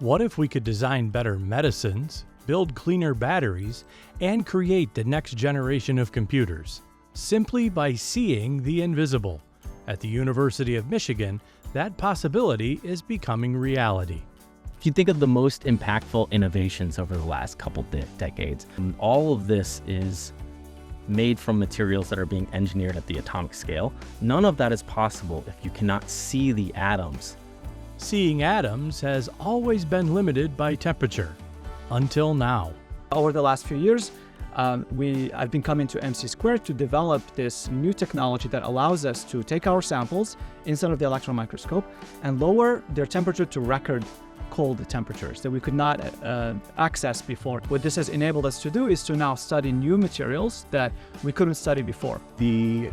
What if we could design better medicines, build cleaner batteries, and create the next generation of computers, simply by seeing the invisible? At the University of Michigan, that possibility is becoming reality. If you think of the most impactful innovations over the last couple decades, all of this is made from materials that are being engineered at the atomic scale. None of that is possible if you cannot see the atoms. Seeing atoms has always been limited by temperature, until now. Over the last few years, I've been coming to MC Squared to develop this new technology that allows us to take our samples inside of the electron microscope and lower their temperature to record cold temperatures that we could not access before. What this has enabled us to do is to now study new materials that we couldn't study before. The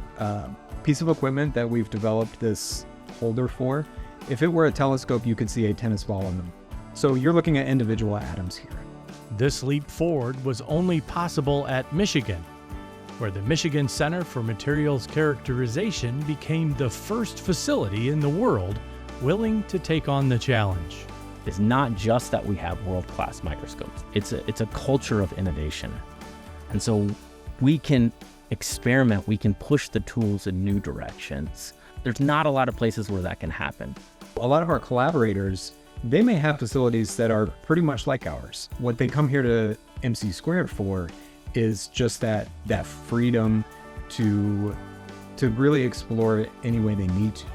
piece of equipment that we've developed this holder for, if it were a telescope, you could see a tennis ball in them. So you're looking at individual atoms here. This leap forward was only possible at Michigan, where the Michigan Center for Materials Characterization became the first facility in the world willing to take on the challenge. It's not just that we have world-class microscopes. It's a culture of innovation. And so we can experiment, we can push the tools in new directions. There's not a lot of places where that can happen. A lot of our collaborators, they may have facilities that are pretty much like ours. What they come here to MC Squared for is just that freedom to really explore it any way they need to.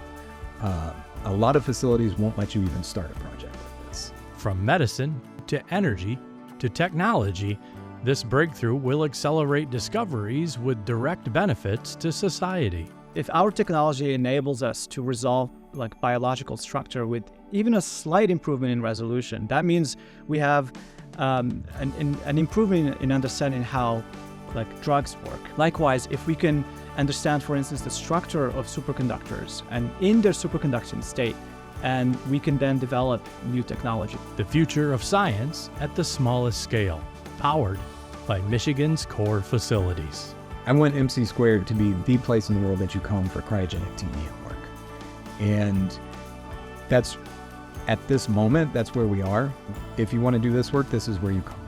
A lot of facilities won't let you even start a project like this. From medicine to energy to technology, this breakthrough will accelerate discoveries with direct benefits to society. If our technology enables us to resolve like biological structure with even a slight improvement in resolution, that means we have an improvement in understanding how like drugs work. Likewise, if we can understand, for instance, the structure of superconductors and in their superconducting state, and we can then develop new technology. The future of science at the smallest scale, powered by Michigan's core facilities. I want MC Squared to be the place in the world that you come for cryogenic TEM work. And that's, at this moment, that's where we are. If you want to do this work, this is where you come.